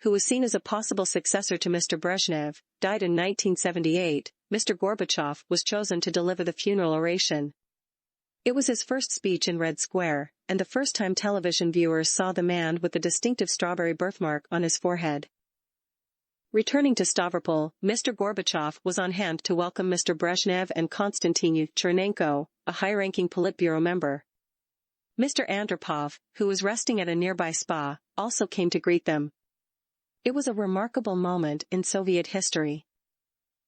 who was seen as a possible successor to Mr. Brezhnev, died in 1978, Mr. Gorbachev was chosen to deliver the funeral oration. It was his first speech in Red Square, and the first time television viewers saw the man with the distinctive strawberry birthmark on his forehead. Returning to Stavropol, Mr. Gorbachev was on hand to welcome Mr. Brezhnev and Konstantin Chernenko, a high-ranking Politburo member. Mr. Andropov, who was resting at a nearby spa, also came to greet them. It was a remarkable moment in Soviet history.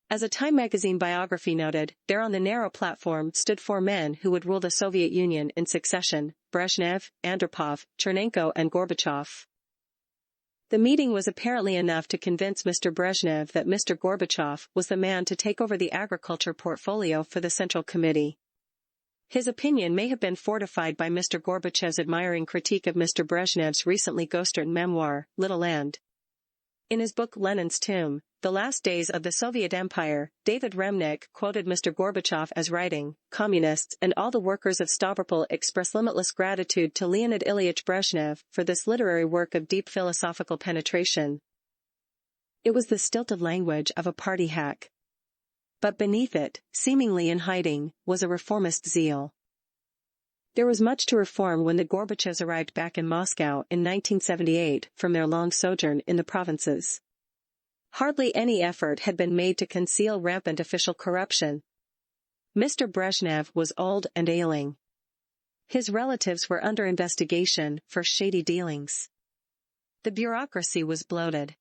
As a Time magazine biography noted, there on the narrow platform stood 4 men who would rule the Soviet Union in succession: Brezhnev, Andropov, Chernenko and Gorbachev. The meeting was apparently enough to convince Mr. Brezhnev that Mr. Gorbachev was the man to take over the agriculture portfolio for the Central Committee. His opinion may have been fortified by Mr. Gorbachev's admiring critique of Mr. Brezhnev's recently ghostwritten memoir, Little Land. In his book Lenin's Tomb, The Last Days of the Soviet Empire, David Remnick quoted Mr. Gorbachev as writing, "Communists and all the workers of Stavropol express limitless gratitude to Leonid Ilyich Brezhnev for this literary work of deep philosophical penetration." It was the stilted language of a party hack. But beneath it, seemingly in hiding, was a reformist zeal. There was much to reform when the Gorbachevs arrived back in Moscow in 1978 from their long sojourn in the provinces. Hardly any effort had been made to conceal rampant official corruption. Mr. Brezhnev was old and ailing. His relatives were under investigation for shady dealings. The bureaucracy was bloated.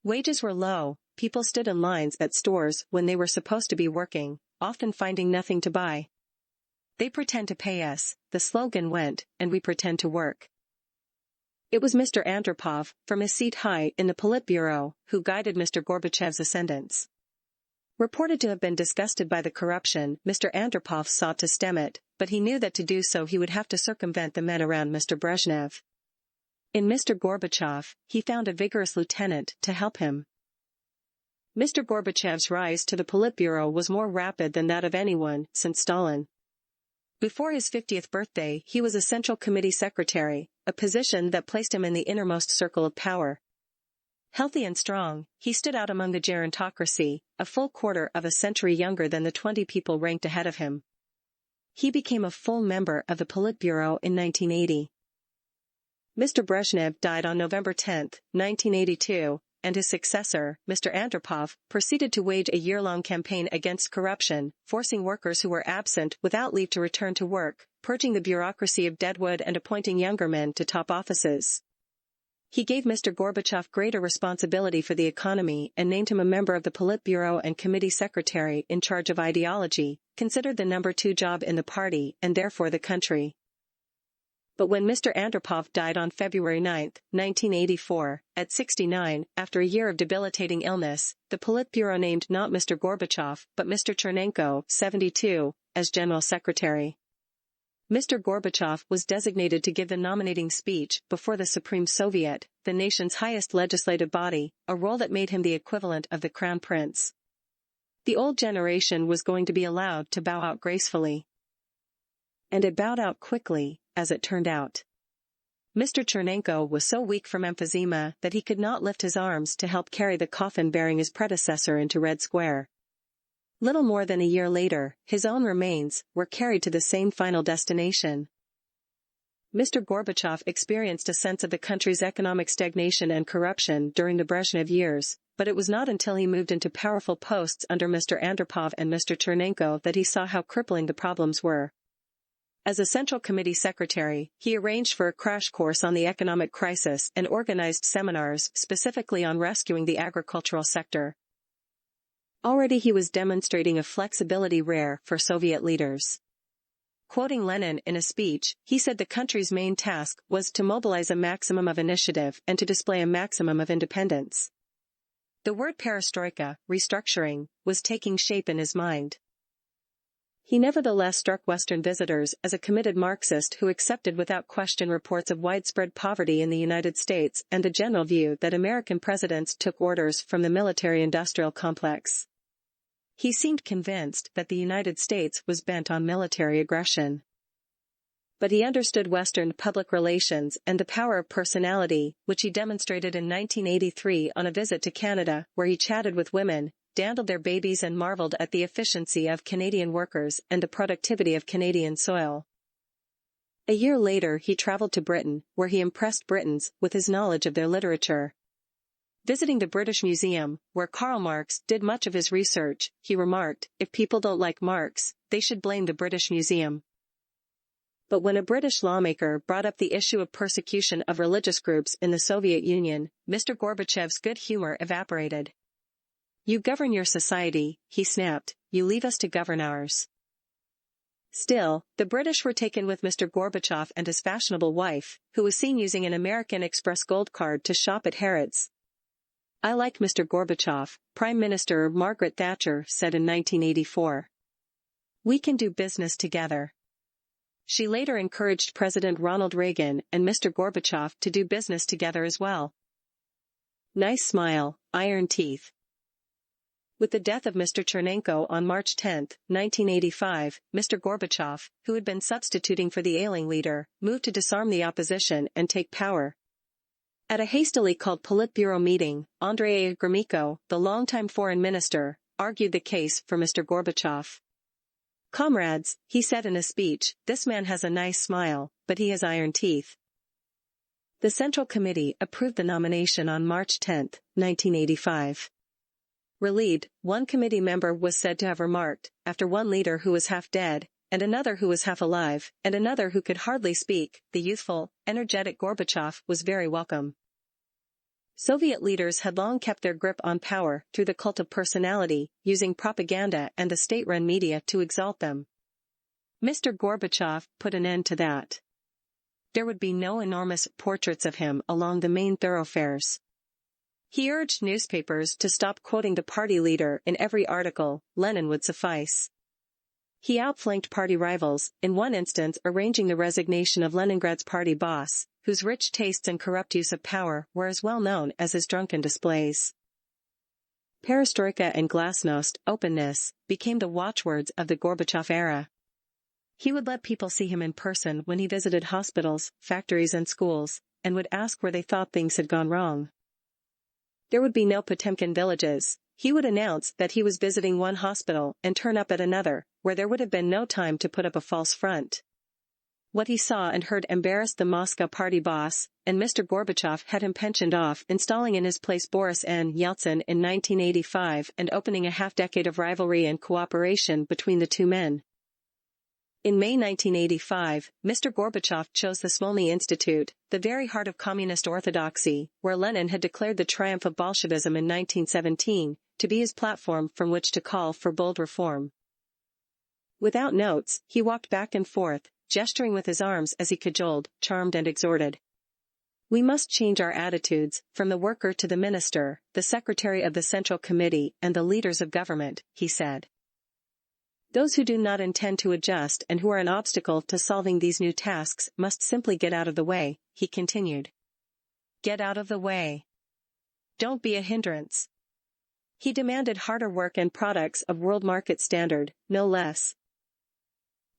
Wages were low, people stood in lines at stores when they were supposed to be working, often finding nothing to buy. "They pretend to pay us," the slogan went, "and we pretend to work." It was Mr. Andropov, from his seat high in the Politburo, who guided Mr. Gorbachev's ascendance. Reported to have been disgusted by the corruption, Mr. Andropov sought to stem it, but he knew that to do so he would have to circumvent the men around Mr. Brezhnev. In Mr. Gorbachev, he found a vigorous lieutenant to help him. Mr. Gorbachev's rise to the Politburo was more rapid than that of anyone since Stalin. Before his 50th birthday, he was a Central Committee secretary, a position that placed him in the innermost circle of power. Healthy and strong, he stood out among the gerontocracy, a full quarter of a century younger than the 20 people ranked ahead of him. He became a full member of the Politburo in 1980. Mr. Brezhnev died on November 10, 1982, and his successor, Mr. Andropov, proceeded to wage a year-long campaign against corruption, forcing workers who were absent without leave to return to work, purging the bureaucracy of deadwood and appointing younger men to top offices. He gave Mr. Gorbachev greater responsibility for the economy and named him a member of the Politburo and committee secretary in charge of ideology, considered the number 2 job in the party and therefore the country. But when Mr. Andropov died on February 9, 1984, at 69, after a year of debilitating illness, the Politburo named not Mr. Gorbachev but Mr. Chernenko, 72, as General Secretary. Mr. Gorbachev was designated to give the nominating speech before the Supreme Soviet, the nation's highest legislative body, a role that made him the equivalent of the Crown Prince. The old generation was going to be allowed to bow out gracefully. And it bowed out quickly, as it turned out. Mr. Chernenko was so weak from emphysema that he could not lift his arms to help carry the coffin bearing his predecessor into Red Square. Little more than a year later, his own remains were carried to the same final destination. Mr. Gorbachev experienced a sense of the country's economic stagnation and corruption during the Brezhnev years, but it was not until he moved into powerful posts under Mr. Andropov and Mr. Chernenko that he saw how crippling the problems were. As a Central Committee secretary, he arranged for a crash course on the economic crisis and organized seminars specifically on rescuing the agricultural sector. Already he was demonstrating a flexibility rare for Soviet leaders. Quoting Lenin in a speech, he said the country's main task was to mobilize a maximum of initiative and to display a maximum of independence. The word perestroika, restructuring, was taking shape in his mind. He nevertheless struck Western visitors as a committed Marxist who accepted without question reports of widespread poverty in the United States and the general view that American presidents took orders from the military-industrial complex. He seemed convinced that the United States was bent on military aggression. But he understood Western public relations and the power of personality, which he demonstrated in 1983 on a visit to Canada, where he chatted with women, dandled their babies and marveled at the efficiency of Canadian workers and the productivity of Canadian soil. A year later he traveled to Britain, where he impressed Britons with his knowledge of their literature. Visiting the British Museum, where Karl Marx did much of his research, he remarked, "If people don't like Marx, they should blame the British Museum." But when a British lawmaker brought up the issue of persecution of religious groups in the Soviet Union, Mr. Gorbachev's good humor evaporated. "You govern your society," he snapped, "you leave us to govern ours." Still, the British were taken with Mr. Gorbachev and his fashionable wife, who was seen using an American Express Gold card to shop at Harrods. "I like Mr. Gorbachev," Prime Minister Margaret Thatcher said in 1984. "We can do business together." She later encouraged President Ronald Reagan and Mr. Gorbachev to do business together as well. Nice smile, iron teeth. With the death of Mr. Chernenko on March 10, 1985, Mr. Gorbachev, who had been substituting for the ailing leader, moved to disarm the opposition and take power. At a hastily called Politburo meeting, Andrei Gromyko, the longtime foreign minister, argued the case for Mr. Gorbachev. "Comrades," he said in a speech, "this man has a nice smile, but he has iron teeth." The Central Committee approved the nomination on March 10, 1985. Relieved, one committee member was said to have remarked, after one leader who was half dead, and another who was half alive, and another who could hardly speak, the youthful, energetic Gorbachev was very welcome. Soviet leaders had long kept their grip on power through the cult of personality, using propaganda and the state-run media to exalt them. Mr. Gorbachev put an end to that. There would be no enormous portraits of him along the main thoroughfares. He urged newspapers to stop quoting the party leader in every article. Lenin would suffice. He outflanked party rivals, in one instance arranging the resignation of Leningrad's party boss, whose rich tastes and corrupt use of power were as well known as his drunken displays. Perestroika and glasnost, openness, became the watchwords of the Gorbachev era. He would let people see him in person when he visited hospitals, factories and schools, and would ask where they thought things had gone wrong. There would be no Potemkin villages. He would announce that he was visiting one hospital and turn up at another, where there would have been no time to put up a false front. What he saw and heard embarrassed the Moscow party boss, and Mr. Gorbachev had him pensioned off, installing in his place Boris N. Yeltsin in 1985 and opening a half-decade of rivalry and cooperation between the two men. In May 1985, Mr. Gorbachev chose the Smolny Institute, the very heart of communist orthodoxy, where Lenin had declared the triumph of Bolshevism in 1917, to be his platform from which to call for bold reform. Without notes, he walked back and forth, gesturing with his arms as he cajoled, charmed and exhorted. "We must change our attitudes, from the worker to the minister, the secretary of the Central Committee and the leaders of government," he said. "Those who do not intend to adjust and who are an obstacle to solving these new tasks must simply get out of the way," he continued. "Get out of the way. Don't be a hindrance." He demanded harder work and products of world market standard, no less.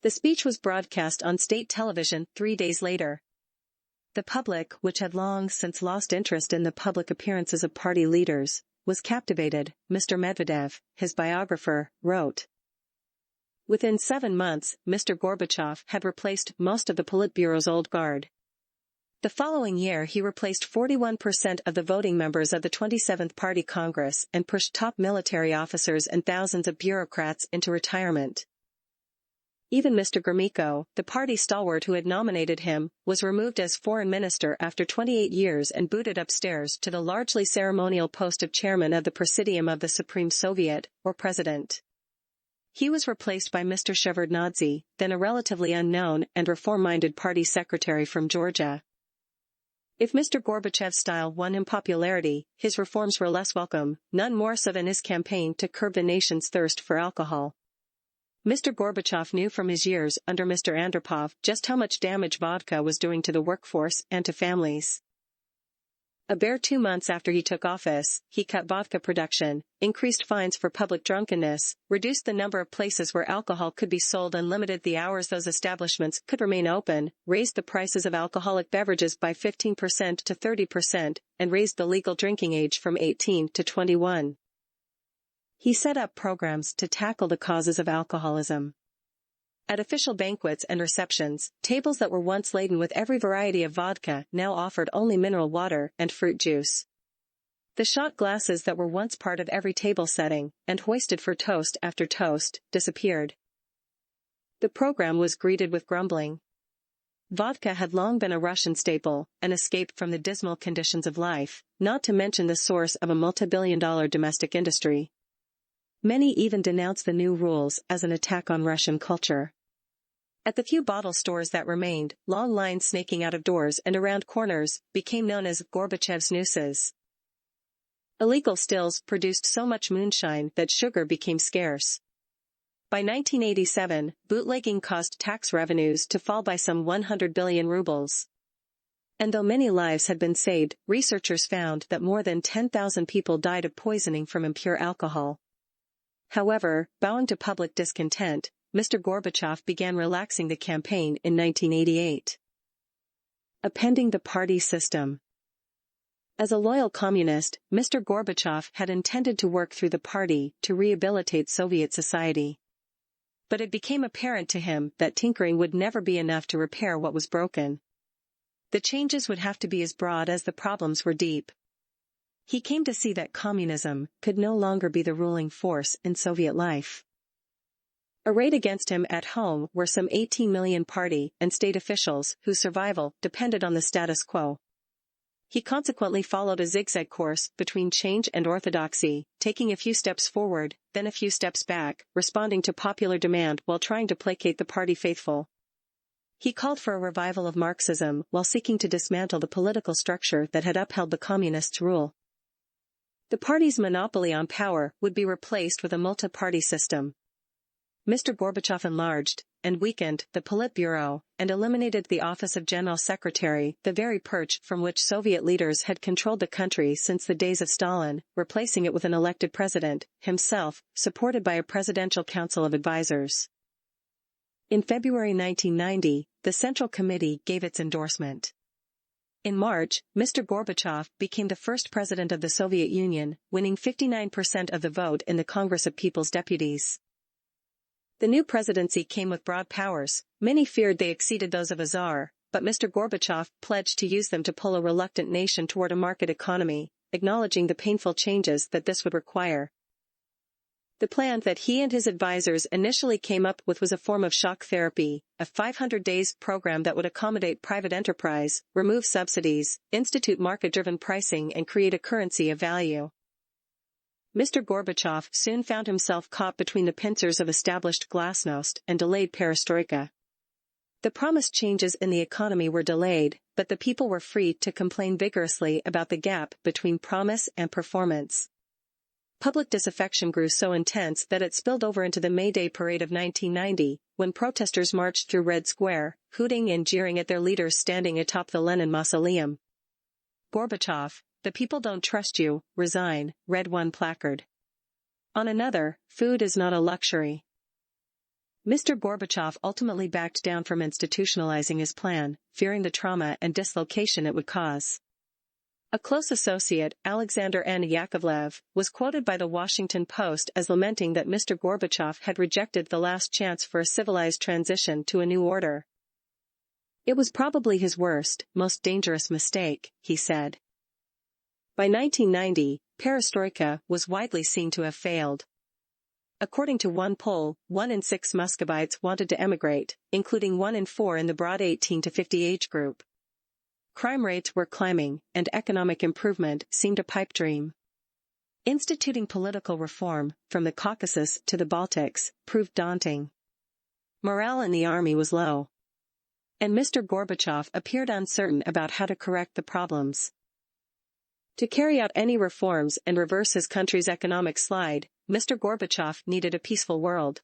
The speech was broadcast on state television 3 days later. The public, which had long since lost interest in the public appearances of party leaders, was captivated, Mr. Medvedev, his biographer, wrote. Within 7 months, Mr. Gorbachev had replaced most of the Politburo's old guard. The following year he replaced 41% of the voting members of the 27th Party Congress and pushed top military officers and thousands of bureaucrats into retirement. Even Mr. Gromyko, the party stalwart who had nominated him, was removed as foreign minister after 28 years and booted upstairs to the largely ceremonial post of chairman of the Presidium of the Supreme Soviet, or president. He was replaced by Mr. Shevardnadze, then a relatively unknown and reform-minded party secretary from Georgia. If Mr. Gorbachev's style won him popularity, his reforms were less welcome, none more so than his campaign to curb the nation's thirst for alcohol. Mr. Gorbachev knew from his years under Mr. Andropov just how much damage vodka was doing to the workforce and to families. A bare 2 months after he took office, he cut vodka production, increased fines for public drunkenness, reduced the number of places where alcohol could be sold and limited the hours those establishments could remain open, raised the prices of alcoholic beverages by 15% to 30%, and raised the legal drinking age from 18 to 21. He set up programs to tackle the causes of alcoholism. At official banquets and receptions, tables that were once laden with every variety of vodka now offered only mineral water and fruit juice. The shot glasses that were once part of every table setting, and hoisted for toast after toast, disappeared. The program was greeted with grumbling. Vodka had long been a Russian staple, an escape from the dismal conditions of life, not to mention the source of a multi-billion-dollar domestic industry. Many even denounced the new rules as an attack on Russian culture. At the few bottle stores that remained, long lines snaking out of doors and around corners became known as Gorbachev's nooses. Illegal stills produced so much moonshine that sugar became scarce. By 1987, bootlegging caused tax revenues to fall by some 100 billion rubles. And though many lives had been saved, researchers found that more than 10,000 people died of poisoning from impure alcohol. However, bowing to public discontent, Mr. Gorbachev began relaxing the campaign in 1988. Appending the party system. As a loyal communist, Mr. Gorbachev had intended to work through the party to rehabilitate Soviet society. But it became apparent to him that tinkering would never be enough to repair what was broken. The changes would have to be as broad as the problems were deep. He came to see that communism could no longer be the ruling force in Soviet life. Arrayed against him at home were some 18 million party and state officials whose survival depended on the status quo. He consequently followed a zigzag course between change and orthodoxy, taking a few steps forward, then a few steps back, responding to popular demand while trying to placate the party faithful. He called for a revival of Marxism while seeking to dismantle the political structure that had upheld the communists' rule. The party's monopoly on power would be replaced with a multi-party system. Mr. Gorbachev enlarged and weakened the Politburo and eliminated the office of General Secretary, the very perch from which Soviet leaders had controlled the country since the days of Stalin, replacing it with an elected president, himself, supported by a presidential council of advisors. In February 1990, the Central Committee gave its endorsement. In March, Mr. Gorbachev became the first president of the Soviet Union, winning 59% of the vote in the Congress of People's Deputies. The new presidency came with broad powers. Many feared they exceeded those of a czar, but Mr. Gorbachev pledged to use them to pull a reluctant nation toward a market economy, acknowledging the painful changes that this would require. The plan that he and his advisors initially came up with was a form of shock therapy, a 500 days program that would accommodate private enterprise, remove subsidies, institute market-driven pricing and create a currency of value. Mr. Gorbachev soon found himself caught between the pincers of established glasnost and delayed perestroika. The promised changes in the economy were delayed, but the people were free to complain vigorously about the gap between promise and performance. Public disaffection grew so intense that it spilled over into the May Day parade of 1990, when protesters marched through Red Square, hooting and jeering at their leaders standing atop the Lenin Mausoleum. Gorbachev, the people don't trust you, resign, read one placard. On another, food is not a luxury. Mr. Gorbachev ultimately backed down from institutionalizing his plan, fearing the trauma and dislocation it would cause. A close associate, Alexander N. Yakovlev, was quoted by the Washington Post as lamenting that Mr. Gorbachev had rejected the last chance for a civilized transition to a new order. It was probably his worst, most dangerous mistake, he said. By 1990, perestroika was widely seen to have failed. According to one poll, 1 in 6 Muscovites wanted to emigrate, including 1 in 4 in the broad 18 to 50 age group. Crime rates were climbing, and economic improvement seemed a pipe dream. Instituting political reform, from the Caucasus to the Baltics, proved daunting. Morale in the army was low. And Mr. Gorbachev appeared uncertain about how to correct the problems. To carry out any reforms and reverse his country's economic slide, Mr. Gorbachev needed a peaceful world.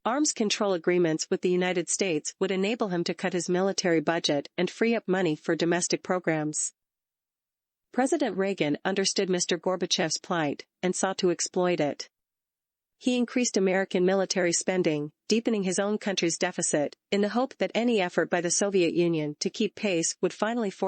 Arms control agreements with the United States would enable him to cut his military budget and free up money for domestic programs. President Reagan understood Mr. Gorbachev's plight and sought to exploit it. He increased American military spending, deepening his own country's deficit, in the hope that any effort by the Soviet Union to keep pace would finally force